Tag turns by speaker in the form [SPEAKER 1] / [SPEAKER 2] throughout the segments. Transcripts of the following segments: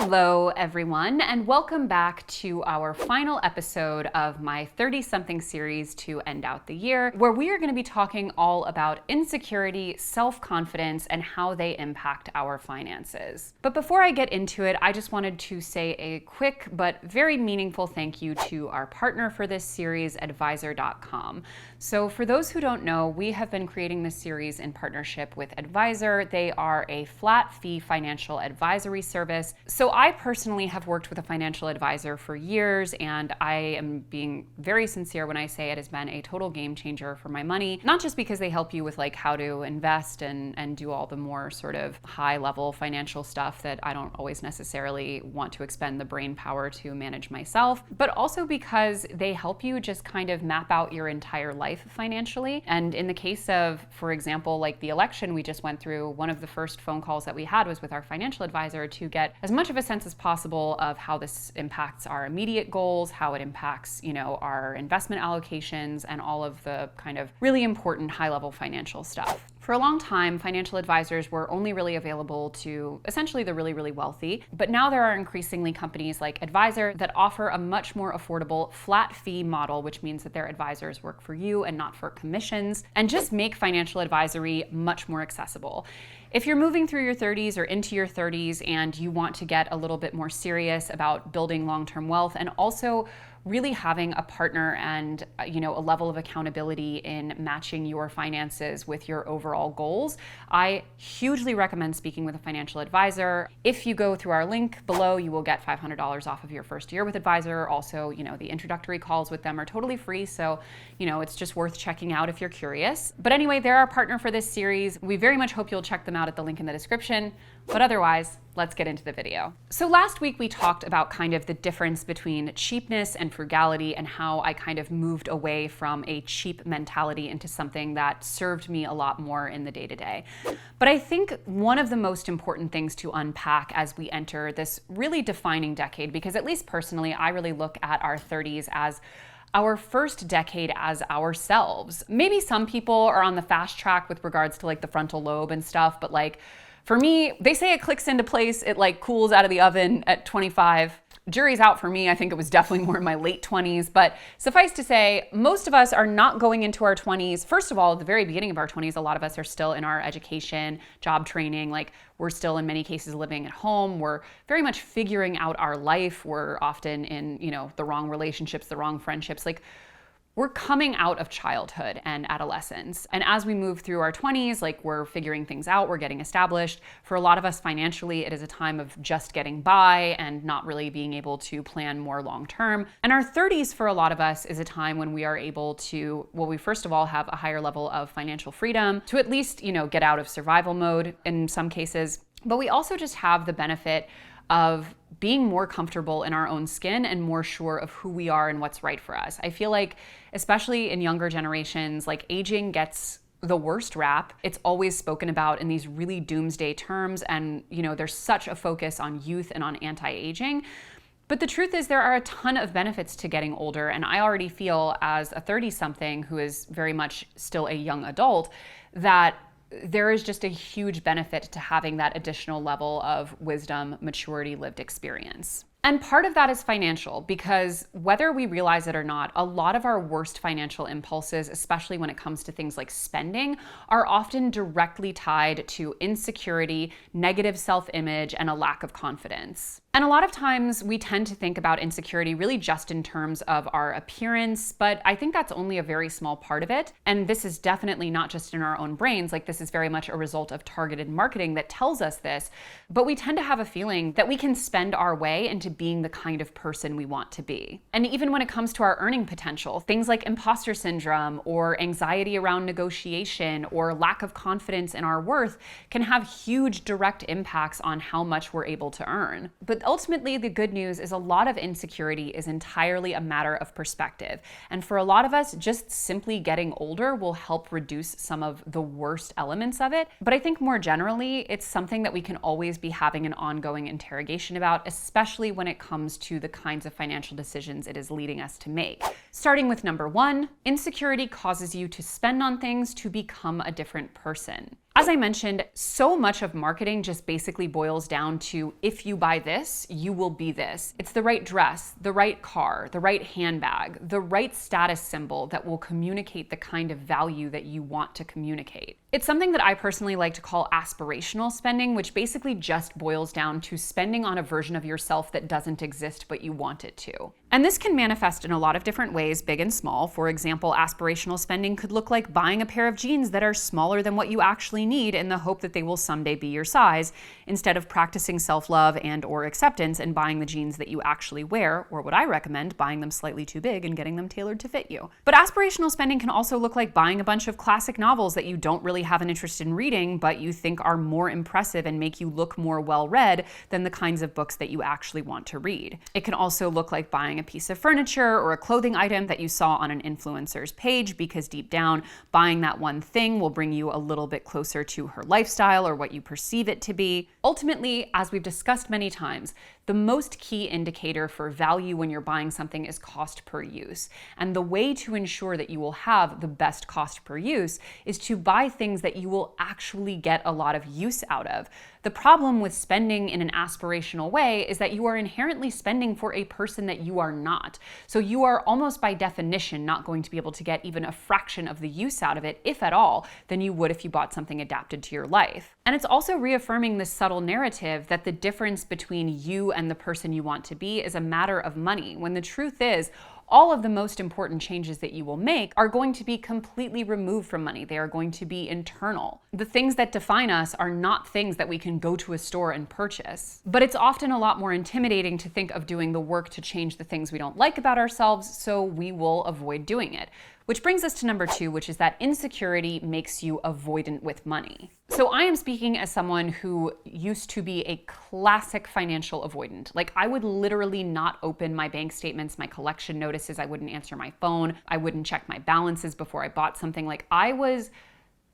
[SPEAKER 1] Hello, everyone, and welcome back to our final episode of my 30-something series to end out the year, where we are going to be talking all about insecurity, self-confidence, and how they impact our finances. But before I get into it, I just wanted to say a quick but very meaningful thank you to our partner for this series, Advisor.com. So for those who don't know, we have been creating this series in partnership with Advisor. They are a flat-fee financial advisory service. So I personally have worked with a financial advisor for years, and I am being very sincere when I say it has been a total game changer for my money. Not just because they help you with like how to invest and do all the more sort of high level financial stuff that I don't always necessarily want to expend the brain power to manage myself, but also because they help you just kind of map out your entire life financially. And in the case of, for example, like the election we just went through, one of the first phone calls that we had was with our financial advisor to get as much of a sense as possible of how this impacts our immediate goals, how it impacts, our investment allocations, and all of the kind of really important high-level financial stuff. For a long time, financial advisors were only really available to essentially the really, really wealthy. But now there are increasingly companies like Advisor that offer a much more affordable flat fee model, which means that their advisors work for you and not for commissions, and just make financial advisory much more accessible. If you're moving through your 30s or into your 30s and you want to get a little bit more serious about building long-term wealth and also really having a partner and a level of accountability in matching your finances with your overall goals, I hugely recommend speaking with a financial advisor. If you go through our link below, you will get $500 off of your first year with Advisor. Also, the introductory calls with them are totally free, so it's just worth checking out if you're curious. But anyway, they're our partner for this series. We very much hope you'll check them out at the link in the description. But otherwise, let's get into the video. So last week we talked about kind of the difference between cheapness and frugality and how I kind of moved away from a cheap mentality into something that served me a lot more in the day-to-day. But I think one of the most important things to unpack as we enter this really defining decade, because at least personally, I really look at our 30s as our first decade as ourselves. Maybe some people are on the fast track with regards to like the frontal lobe and stuff, but like, for me, they say it clicks into place, it like cools out of the oven at 25. Jury's out for me. I think it was definitely more in my late 20s, but suffice to say, most of us are not going into our 20s. First of all, at the very beginning of our 20s, a lot of us are still in our education, job training, like we're still in many cases living at home. We're very much figuring out our life. We're often in, the wrong relationships, the wrong friendships. Like we're coming out of childhood and adolescence. And as we move through our 20s, like we're figuring things out, we're getting established. For a lot of us financially, it is a time of just getting by and not really being able to plan more long-term. And our 30s for a lot of us is a time when we are able to, we first of all have a higher level of financial freedom to at least, get out of survival mode in some cases. But we also just have the benefit of being more comfortable in our own skin and more sure of who we are and what's right for us. I feel like, especially in younger generations, like aging gets the worst rap. It's always spoken about in these really doomsday terms, and there's such a focus on youth and on anti-aging. But the truth is there are a ton of benefits to getting older, and I already feel as a 30-something who is very much still a young adult that there is just a huge benefit to having that additional level of wisdom, maturity, lived experience. And part of that is financial, because whether we realize it or not, a lot of our worst financial impulses, especially when it comes to things like spending, are often directly tied to insecurity, negative self-image, and a lack of confidence. And a lot of times we tend to think about insecurity really just in terms of our appearance, but I think that's only a very small part of it. And this is definitely not just in our own brains, like this is very much a result of targeted marketing that tells us this, but we tend to have a feeling that we can spend our way into being the kind of person we want to be. And even when it comes to our earning potential, things like imposter syndrome or anxiety around negotiation or lack of confidence in our worth can have huge direct impacts on how much we're able to earn. But ultimately, the good news is a lot of insecurity is entirely a matter of perspective. And for a lot of us, just simply getting older will help reduce some of the worst elements of it. But I think more generally, it's something that we can always be having an ongoing interrogation about, especially when it comes to the kinds of financial decisions it is leading us to make. Starting with number one, insecurity causes you to spend on things to become a different person. As I mentioned, so much of marketing just basically boils down to if you buy this, you will be this. It's the right dress, the right car, the right handbag, the right status symbol that will communicate the kind of value that you want to communicate. It's something that I personally like to call aspirational spending, which basically just boils down to spending on a version of yourself that doesn't exist but you want it to. And this can manifest in a lot of different ways, big and small. For example, aspirational spending could look like buying a pair of jeans that are smaller than what you actually need in the hope that they will someday be your size, instead of practicing self-love and or acceptance and buying the jeans that you actually wear, or what I recommend, buying them slightly too big and getting them tailored to fit you. But aspirational spending can also look like buying a bunch of classic novels that you don't really have an interest in reading, but you think are more impressive and make you look more well-read than the kinds of books that you actually want to read. It can also look like buying a piece of furniture or a clothing item that you saw on an influencer's page, because deep down, buying that one thing will bring you a little bit closer to her lifestyle or what you perceive it to be. Ultimately, as we've discussed many times, the most key indicator for value when you're buying something is cost per use. And the way to ensure that you will have the best cost per use is to buy things that you will actually get a lot of use out of. The problem with spending in an aspirational way is that you are inherently spending for a person that you are not. So you are almost by definition not going to be able to get even a fraction of the use out of it, if at all, than you would if you bought something adapted to your life. And it's also reaffirming this subtle narrative that the difference between you and the person you want to be is a matter of money, when the truth is, all of the most important changes that you will make are going to be completely removed from money. They are going to be internal. The things that define us are not things that we can go to a store and purchase. But it's often a lot more intimidating to think of doing the work to change the things we don't like about ourselves, so we will avoid doing it. Which brings us to number 2, which is that insecurity makes you avoidant with money. So I am speaking as someone who used to be a classic financial avoidant. Like, I would literally not open my bank statements, my collection notices, I wouldn't answer my phone, I wouldn't check my balances before I bought something. Like, I was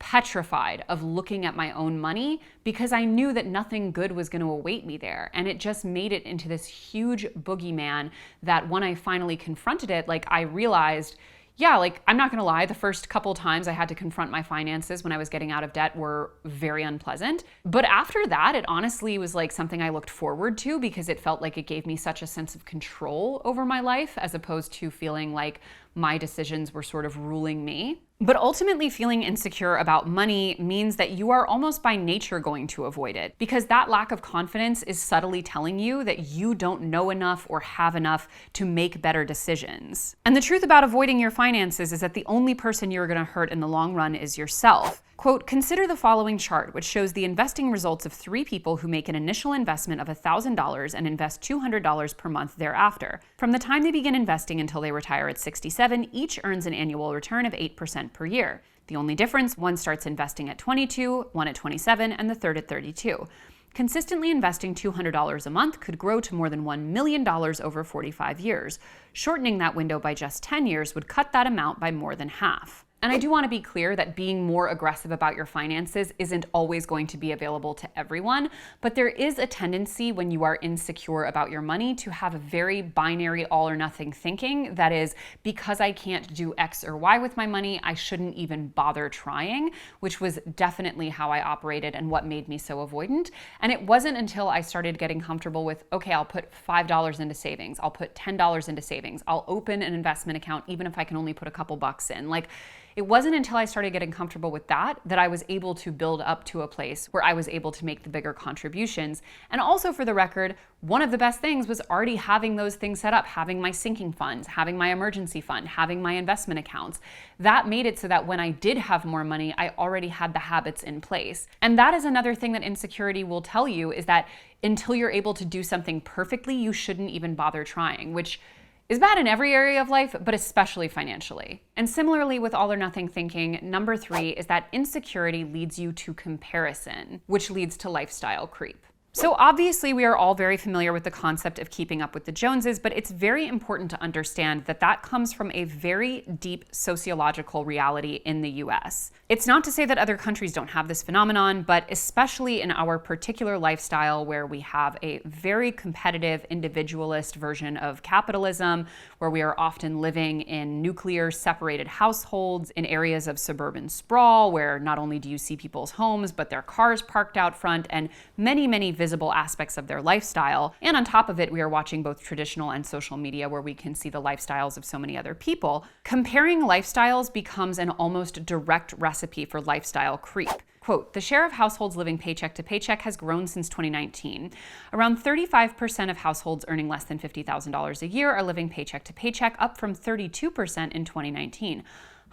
[SPEAKER 1] petrified of looking at my own money because I knew that nothing good was going to await me there. And it just made it into this huge boogeyman that when I finally confronted it, like, I realized, yeah, like, I'm not gonna lie, the first couple times I had to confront my finances when I was getting out of debt were very unpleasant. But after that, it honestly was like something I looked forward to because it felt like it gave me such a sense of control over my life, as opposed to feeling like my decisions were sort of ruling me. But ultimately, feeling insecure about money means that you are almost by nature going to avoid it, because that lack of confidence is subtly telling you that you don't know enough or have enough to make better decisions. And the truth about avoiding your finances is that the only person you're going to hurt in the long run is yourself. Quote, consider the following chart, which shows the investing results of 3 people who make an initial investment of $1,000 and invest $200 per month thereafter. From the time they begin investing until they retire at 67, each earns an annual return of 8% per year. The only difference, one starts investing at 22, one at 27, and the third at 32. Consistently investing $200 a month could grow to more than $1 million over 45 years. Shortening that window by just 10 years would cut that amount by more than half. And I do want to be clear that being more aggressive about your finances isn't always going to be available to everyone, but there is a tendency when you are insecure about your money to have a very binary all or nothing thinking. That is, because I can't do X or Y with my money, I shouldn't even bother trying, which was definitely how I operated and what made me so avoidant. And it wasn't until I started getting comfortable with, okay, I'll put $5 into savings, I'll put $10 into savings, I'll open an investment account even if I can only put a couple bucks in. Like, it wasn't until I started getting comfortable with that I was able to build up to a place where I was able to make the bigger contributions. And also, for the record, one of the best things was already having those things set up, having my sinking funds, having my emergency fund, having my investment accounts. That made it so that when I did have more money, I already had the habits in place. And that is another thing that insecurity will tell you, is that until you're able to do something perfectly, you shouldn't even bother trying, which is bad in every area of life, but especially financially. And similarly with all or nothing thinking, number 3 is that insecurity leads you to comparison, which leads to lifestyle creep. So obviously we are all very familiar with the concept of keeping up with the Joneses, but it's very important to understand that that comes from a very deep sociological reality in the US. It's not to say that other countries don't have this phenomenon, but especially in our particular lifestyle where we have a very competitive individualist version of capitalism, where we are often living in nuclear separated households in areas of suburban sprawl, where not only do you see people's homes, but their cars parked out front and many visible aspects of their lifestyle. And on top of it, we are watching both traditional and social media where we can see the lifestyles of so many other people. Comparing lifestyles becomes an almost direct recipe for lifestyle creep. Quote, the share of households living paycheck to paycheck has grown since 2019. Around 35% of households earning less than $50,000 a year are living paycheck to paycheck, up from 32% in 2019.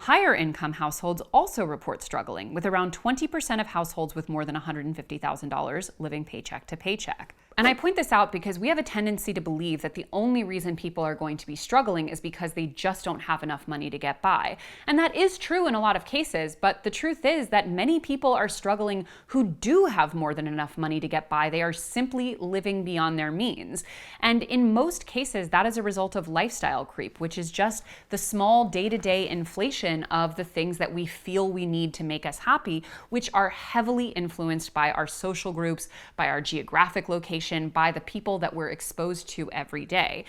[SPEAKER 1] Higher income households also report struggling, with around 20% of households with more than $150,000 living paycheck to paycheck. And I point this out because we have a tendency to believe that the only reason people are going to be struggling is because they just don't have enough money to get by. And that is true in a lot of cases, but the truth is that many people are struggling who do have more than enough money to get by. They are simply living beyond their means. And in most cases, that is a result of lifestyle creep, which is just the small day-to-day inflation of the things that we feel we need to make us happy, which are heavily influenced by our social groups, by our geographic location, by the people that we're exposed to every day.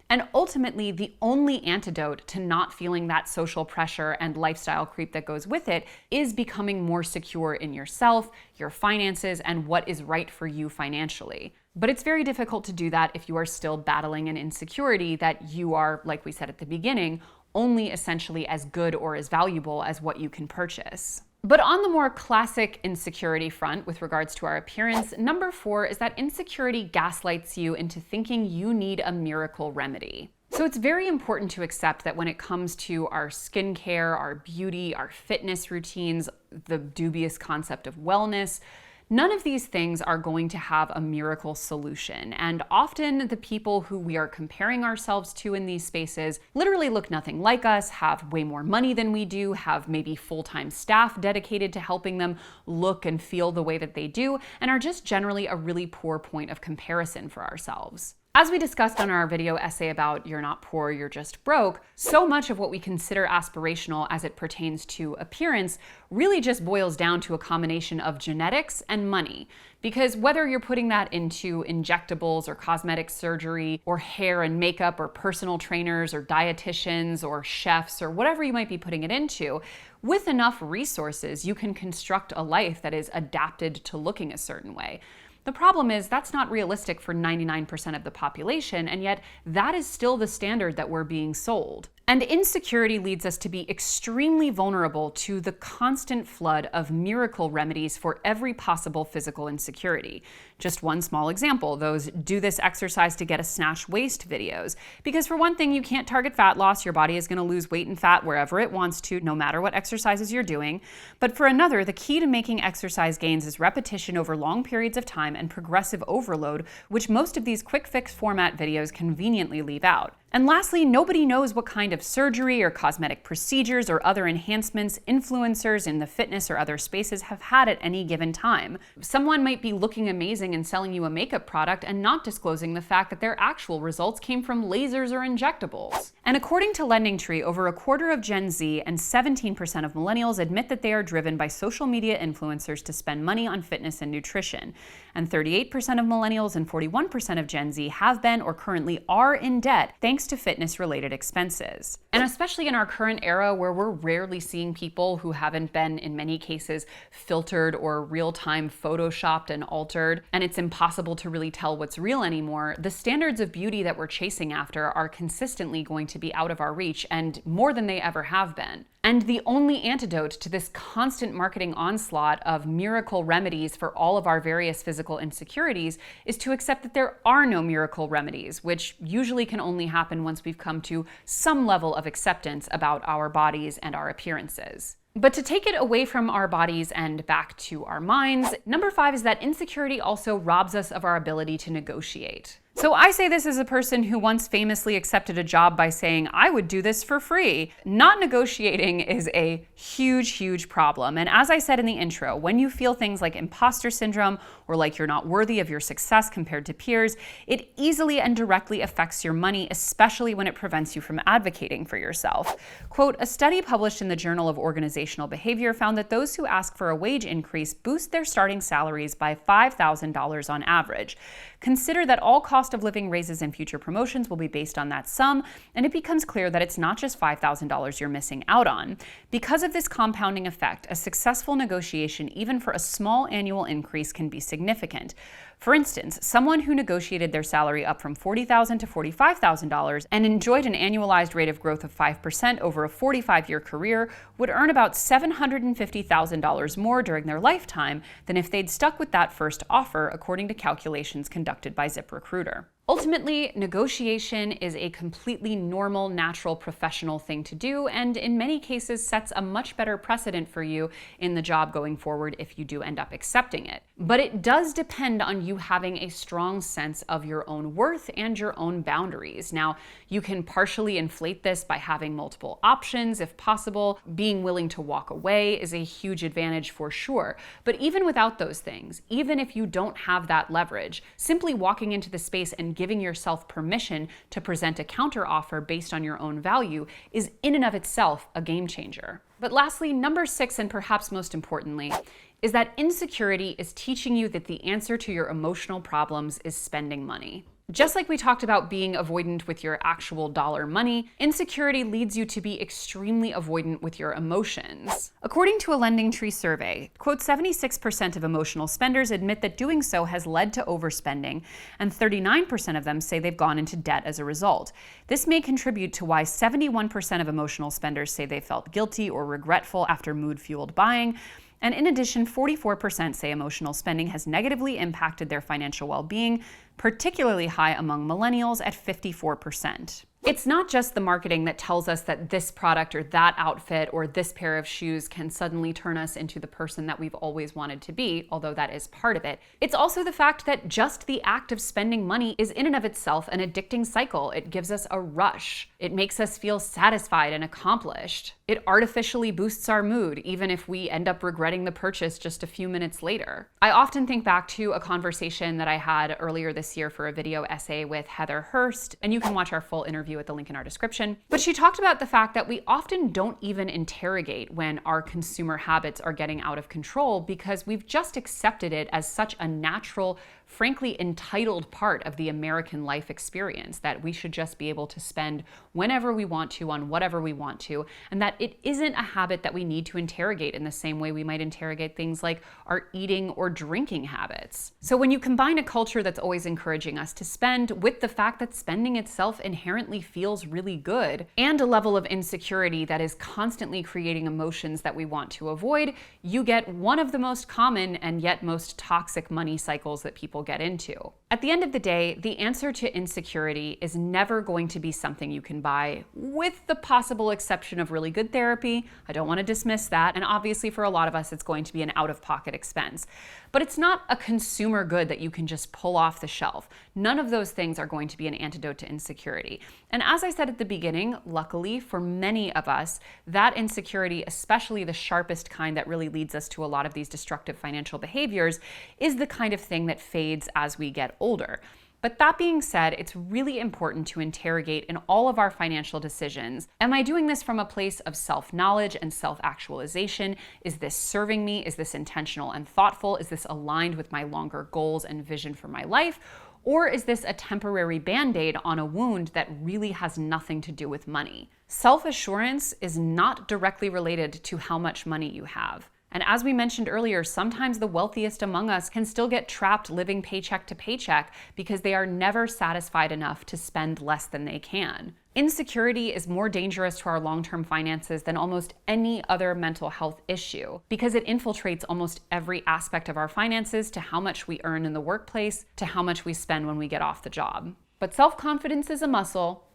[SPEAKER 1] And ultimately, the only antidote to not feeling that social pressure and lifestyle creep that goes with it is becoming more secure in yourself, your finances, and what is right for you financially. But it's very difficult to do that if you are still battling an insecurity that you are, like we said at the beginning, only essentially as good or as valuable as what you can purchase. But on the more classic insecurity front with regards to our appearance, number 4 is that insecurity gaslights you into thinking you need a miracle remedy. So it's very important to accept that when it comes to our skincare, our beauty, our fitness routines, the dubious concept of wellness, none of these things are going to have a miracle solution. And often the people who we are comparing ourselves to in these spaces literally look nothing like us, have way more money than we do, have maybe full-time staff dedicated to helping them look and feel the way that they do, and are just generally a really poor point of comparison for ourselves. As we discussed on our video essay about you're not poor, you're just broke, so much of what we consider aspirational as it pertains to appearance really just boils down to a combination of genetics and money. Because whether you're putting that into injectables or cosmetic surgery or hair and makeup or personal trainers or dietitians or chefs or whatever you might be putting it into, with enough resources, you can construct a life that is adapted to looking a certain way. The problem is that's not realistic for 99% of the population, and yet that is still the standard that we're being sold. And insecurity leads us to be extremely vulnerable to the constant flood of miracle remedies for every possible physical insecurity. Just one small example, those do this exercise to get a snatch waist videos. Because for one thing, you can't target fat loss. Your body is going to lose weight and fat wherever it wants to, no matter what exercises you're doing. But for another, the key to making exercise gains is repetition over long periods of time and progressive overload, which most of these quick fix format videos conveniently leave out. And lastly, nobody knows what kind of surgery or cosmetic procedures or other enhancements influencers in the fitness or other spaces have had at any given time. Someone might be looking amazing and selling you a makeup product and not disclosing the fact that their actual results came from lasers or injectables. And according to LendingTree, over a quarter of Gen Z and 17% of millennials admit that they are driven by social media influencers to spend money on fitness and nutrition. And 38% of millennials and 41% of Gen Z have been or currently are in debt thanks to fitness-related expenses. And especially in our current era where we're rarely seeing people who haven't been, in many cases, filtered or real-time photoshopped and altered, and it's impossible to really tell what's real anymore, the standards of beauty that we're chasing after are consistently going to be out of our reach and more than they ever have been. And the only antidote to this constant marketing onslaught of miracle remedies for all of our various physical insecurities is to accept that there are no miracle remedies, which usually can only happen once we've come to some level of acceptance about our bodies and our appearances. But to take it away from our bodies and back to our minds, number 5 is that insecurity also robs us of our ability to negotiate. So I say this as a person who once famously accepted a job by saying, I would do this for free. Not negotiating is a huge, huge problem. And as I said in the intro, when you feel things like imposter syndrome or like you're not worthy of your success compared to peers, it easily and directly affects your money, especially when it prevents you from advocating for yourself. Quote, a study published in the Journal of Organizational Behavior found that those who ask for a wage increase boost their starting salaries by $5,000 on average. Consider that all cost of living raises and future promotions will be based on that sum, and it becomes clear that it's not just $5,000 you're missing out on. Because of this compounding effect, a successful negotiation, even for a small annual increase, can be significant. For instance, someone who negotiated their salary up from $40,000 to $45,000 and enjoyed an annualized rate of growth of 5% over a 45-year career would earn about $750,000 more during their lifetime than if they'd stuck with that first offer, according to calculations conducted by ZipRecruiter. Ultimately, negotiation is a completely normal, natural, professional thing to do, and in many cases sets a much better precedent for you in the job going forward if you do end up accepting it. But it does depend on you having a strong sense of your own worth and your own boundaries. Now, you can partially inflate this by having multiple options if possible. Being willing to walk away is a huge advantage for sure. But even without those things, even if you don't have that leverage, simply walking into the space and giving yourself permission to present a counteroffer based on your own value is in and of itself a game changer. But lastly, number 6, and perhaps most importantly, is that insecurity is teaching you that the answer to your emotional problems is spending money. Just like we talked about being avoidant with your actual dollar money, insecurity leads you to be extremely avoidant with your emotions. According to a LendingTree survey, quote, 76% of emotional spenders admit that doing so has led to overspending, and 39% of them say they've gone into debt as a result. This may contribute to why 71% of emotional spenders say they felt guilty or regretful after mood-fueled buying. And in addition, 44% say emotional spending has negatively impacted their financial well-being, particularly high among millennials at 54%. It's not just the marketing that tells us that this product or that outfit or this pair of shoes can suddenly turn us into the person that we've always wanted to be, although that is part of it. It's also the fact that just the act of spending money is in and of itself an addicting cycle. It gives us a rush. It makes us feel satisfied and accomplished. It artificially boosts our mood, even if we end up regretting the purchase just a few minutes later. I often think back to a conversation that I had earlier this year for a video essay with Heather Hurst, and you can watch our full interview at the link in our description. But she talked about the fact that we often don't even interrogate when our consumer habits are getting out of control because we've just accepted it as such a natural, frankly entitled part of the American life experience, that we should just be able to spend whenever we want to on whatever we want to, and that it isn't a habit that we need to interrogate in the same way we might interrogate things like our eating or drinking habits. So when you combine a culture that's always encouraging us to spend with the fact that spending itself inherently feels really good, and a level of insecurity that is constantly creating emotions that we want to avoid, you get one of the most common and yet most toxic money cycles that people get into. At the end of the day, the answer to insecurity is never going to be something you can buy, with the possible exception of really good therapy. I don't want to dismiss that, and obviously for a lot of us it's going to be an out-of-pocket expense. But it's not a consumer good that you can just pull off the shelf. None of those things are going to be an antidote to insecurity. And as I said at the beginning, luckily for many of us, that insecurity, especially the sharpest kind that really leads us to a lot of these destructive financial behaviors, is the kind of thing that fades as we get older. But that being said, it's really important to interrogate in all of our financial decisions. Am I doing this from a place of self-knowledge and self-actualization? Is this serving me? Is this intentional and thoughtful? Is this aligned with my longer goals and vision for my life? Or is this a temporary band-aid on a wound that really has nothing to do with money? Self-assurance is not directly related to how much money you have. And as we mentioned earlier, sometimes the wealthiest among us can still get trapped living paycheck to paycheck because they are never satisfied enough to spend less than they can. Insecurity is more dangerous to our long-term finances than almost any other mental health issue because it infiltrates almost every aspect of our finances, to how much we earn in the workplace, to how much we spend when we get off the job. But self-confidence is a muscle,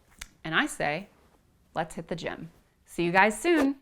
[SPEAKER 1] and I say, let's hit the gym. See you guys soon.